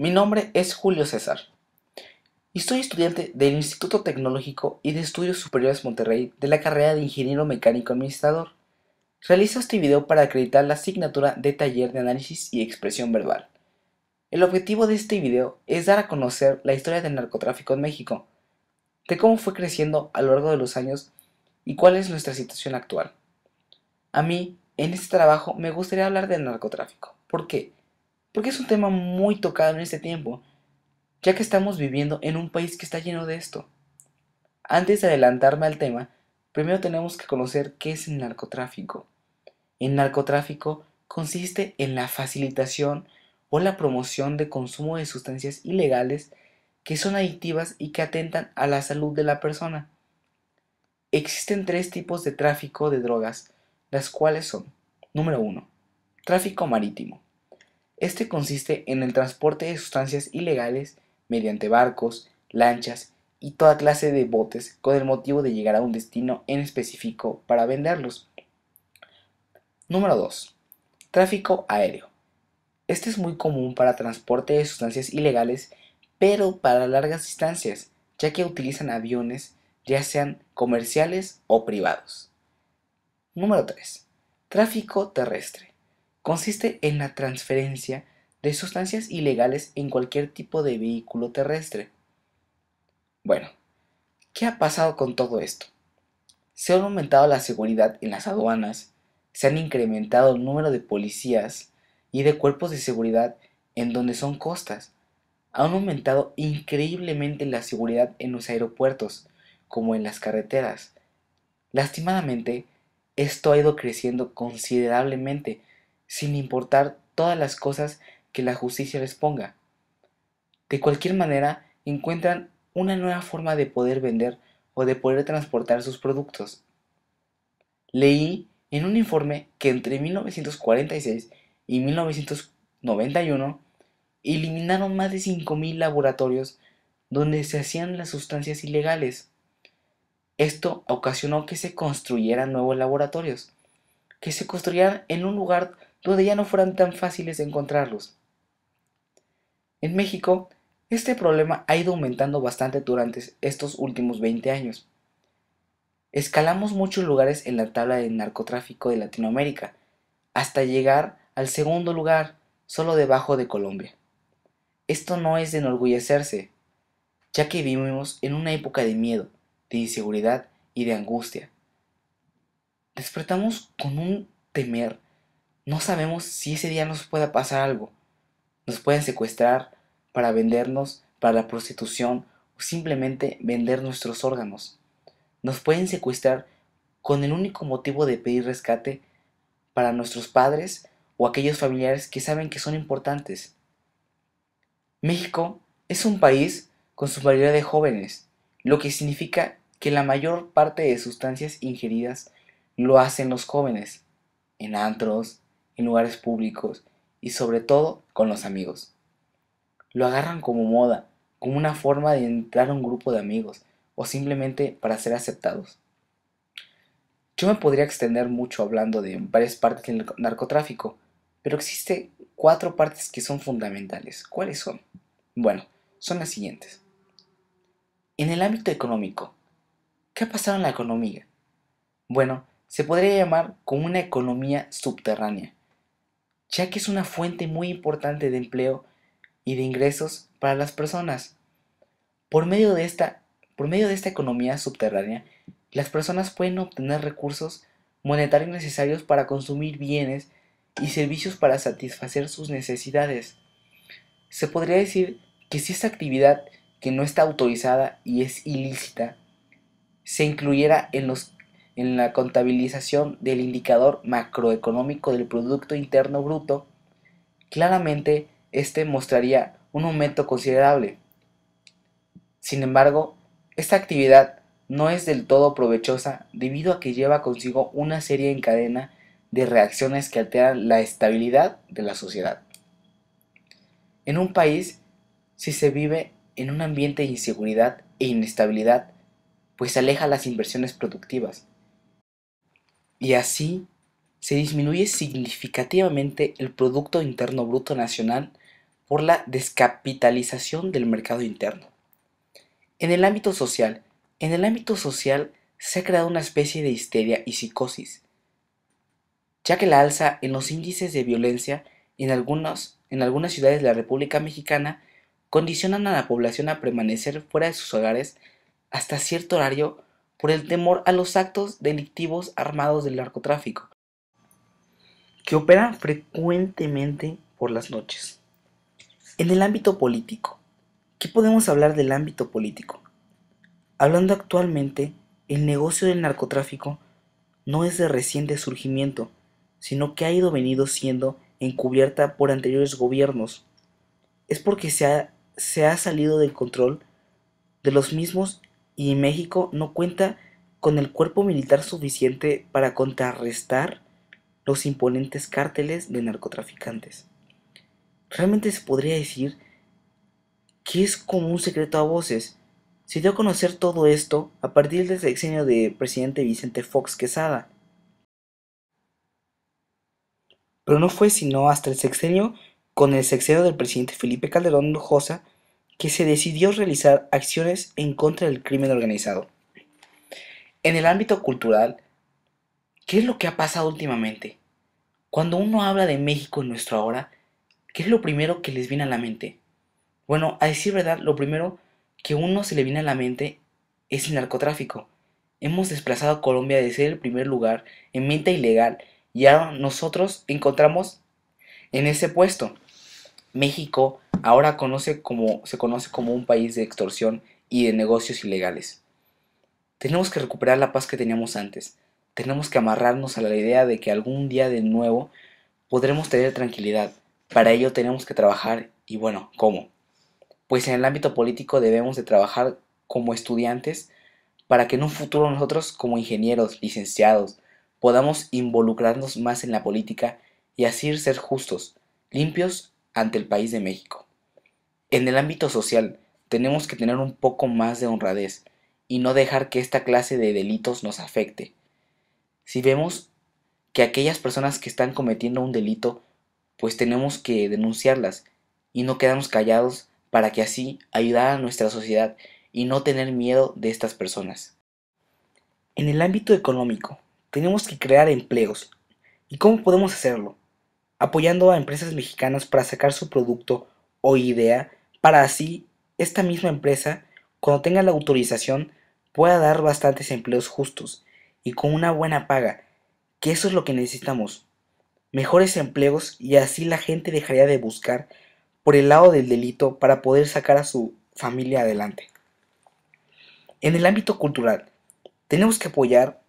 Mi nombre es Julio César y soy estudiante del Instituto Tecnológico y de Estudios Superiores Monterrey de la carrera de Ingeniero Mecánico Administrador. Realizo este video para acreditar la asignatura de Taller de Análisis y Expresión Verbal. El objetivo de este video es dar a conocer la historia del narcotráfico en México, de cómo fue creciendo a lo largo de los años y cuál es nuestra situación actual. A mí, en este trabajo, me gustaría hablar del narcotráfico. ¿Por qué? Porque es un tema muy tocado en este tiempo, ya que estamos viviendo en un país que está lleno de esto. Antes de adelantarme al tema, primero tenemos que conocer qué es el narcotráfico. El narcotráfico consiste en la facilitación o la promoción de consumo de sustancias ilegales que son adictivas y que atentan a la salud de la persona. Existen tres tipos de tráfico de drogas, las cuales son: número 1. Tráfico marítimo. Este consiste en el transporte de sustancias ilegales mediante barcos, lanchas y toda clase de botes con el motivo de llegar a un destino en específico para venderlos. Número 2. Tráfico aéreo. Este es muy común para transporte de sustancias ilegales, pero para largas distancias, ya que utilizan aviones, ya sean comerciales o privados. Número 3. Tráfico terrestre. Consiste en la transferencia de sustancias ilegales en cualquier tipo de vehículo terrestre. Bueno, ¿qué ha pasado con todo esto? Se ha aumentado la seguridad en las aduanas, se han incrementado el número de policías y de cuerpos de seguridad en donde son costas. Han aumentado increíblemente la seguridad en los aeropuertos, como en las carreteras. Lastimadamente, esto ha ido creciendo considerablemente, sin importar todas las cosas que la justicia les ponga. De cualquier manera, encuentran una nueva forma de poder vender o de poder transportar sus productos. Leí en un informe que entre 1946 y 1991 eliminaron más de 5.000 laboratorios donde se hacían las sustancias ilegales. Esto ocasionó que se construyeran nuevos laboratorios, que se construyeran en un lugar donde ya no fueran tan fáciles de encontrarlos. En México, este problema ha ido aumentando bastante durante estos últimos 20 años. Escalamos muchos lugares en la tabla del narcotráfico de Latinoamérica, hasta llegar al segundo lugar, solo debajo de Colombia. Esto no es de enorgullecerse, ya que vivimos en una época de miedo, de inseguridad y de angustia. Despertamos con un temer. No sabemos si ese día nos pueda pasar algo. Nos pueden secuestrar para vendernos para la prostitución o simplemente vender nuestros órganos. Nos pueden secuestrar con el único motivo de pedir rescate para nuestros padres o aquellos familiares que saben que son importantes. México es un país con su mayoría de jóvenes, lo que significa que la mayor parte de sustancias ingeridas lo hacen los jóvenes, en antros, en lugares públicos y sobre todo con los amigos. Lo agarran como moda, como una forma de entrar a un grupo de amigos o simplemente para ser aceptados. Yo me podría extender mucho hablando de varias partes del narcotráfico, pero existe cuatro partes que son fundamentales. ¿Cuáles son? Bueno, son las siguientes. En el ámbito económico, ¿qué ha pasado en la economía? Bueno, se podría llamar como una economía subterránea, ya que es una fuente muy importante de empleo y de ingresos para las personas. Por medio de esta, por medio de esta economía subterránea, las personas pueden obtener recursos monetarios necesarios para consumir bienes y servicios para satisfacer sus necesidades. Se podría decir que si esta actividad, que no está autorizada y es ilícita, se incluyera en la contabilización del indicador macroeconómico del Producto Interno Bruto, claramente este mostraría un aumento considerable. Sin embargo, esta actividad no es del todo provechosa debido a que lleva consigo una serie en cadena de reacciones que alteran la estabilidad de la sociedad. En un país, si se vive en un ambiente de inseguridad e inestabilidad, pues aleja las inversiones productivas. Y así se disminuye significativamente el Producto Interno Bruto Nacional por la descapitalización del mercado interno. En el ámbito social, se ha creado una especie de histeria y psicosis, ya que la alza en los índices de violencia en algunas ciudades de la República Mexicana condicionan a la población a permanecer fuera de sus hogares hasta cierto horario por el temor a los actos delictivos armados del narcotráfico, que operan frecuentemente por las noches. En el ámbito político, ¿qué podemos hablar del ámbito político? Hablando actualmente, el negocio del narcotráfico no es de reciente surgimiento, sino que ha ido venido siendo encubierta por anteriores gobiernos. Es porque se ha salido del control de los mismos y México no cuenta con el cuerpo militar suficiente para contrarrestar los imponentes cárteles de narcotraficantes. Realmente se podría decir que es como un secreto a voces. Se dio a conocer todo esto a partir del sexenio del presidente Vicente Fox Quesada, pero no fue sino hasta con el sexenio del presidente Felipe Calderón Hinojosa, que se decidió realizar acciones en contra del crimen organizado. En el ámbito cultural, ¿qué es lo que ha pasado últimamente? Cuando uno habla de México en nuestro ahora, ¿qué es lo primero que les viene a la mente? Bueno, a decir verdad, lo primero que a uno se le viene a la mente es el narcotráfico. Hemos desplazado a Colombia de ser el primer lugar en venta ilegal y ahora nosotros encontramos en ese puesto. México ahora se conoce como un país de extorsión y de negocios ilegales. Tenemos que recuperar la paz que teníamos antes. Tenemos que amarrarnos a la idea de que algún día de nuevo podremos tener tranquilidad. Para ello tenemos que trabajar y bueno, ¿cómo? Pues en el ámbito político debemos de trabajar como estudiantes para que en un futuro nosotros como ingenieros, licenciados, podamos involucrarnos más en la política y así ser justos, limpios ante el país de México. En el ámbito social tenemos que tener un poco más de honradez y no dejar que esta clase de delitos nos afecte. Si vemos que aquellas personas que están cometiendo un delito, pues tenemos que denunciarlas y no quedarnos callados para que así ayudar a nuestra sociedad y no tener miedo de estas personas. En el ámbito económico, tenemos que crear empleos. ¿Y cómo podemos hacerlo? Apoyando a empresas mexicanas para sacar su producto o idea, para así esta misma empresa, cuando tenga la autorización, pueda dar bastantes empleos justos y con una buena paga, que eso es lo que necesitamos. Mejores empleos y así la gente dejaría de buscar por el lado del delito para poder sacar a su familia adelante. En el ámbito cultural, tenemos que apoyar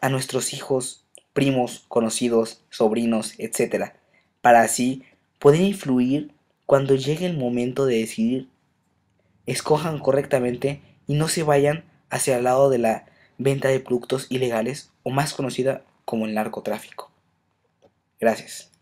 a nuestros hijos, primos, conocidos, sobrinos, etcétera, para así poder influir cuando llegue el momento de decidir, escojan correctamente y no se vayan hacia el lado de la venta de productos ilegales o más conocida como el narcotráfico. Gracias.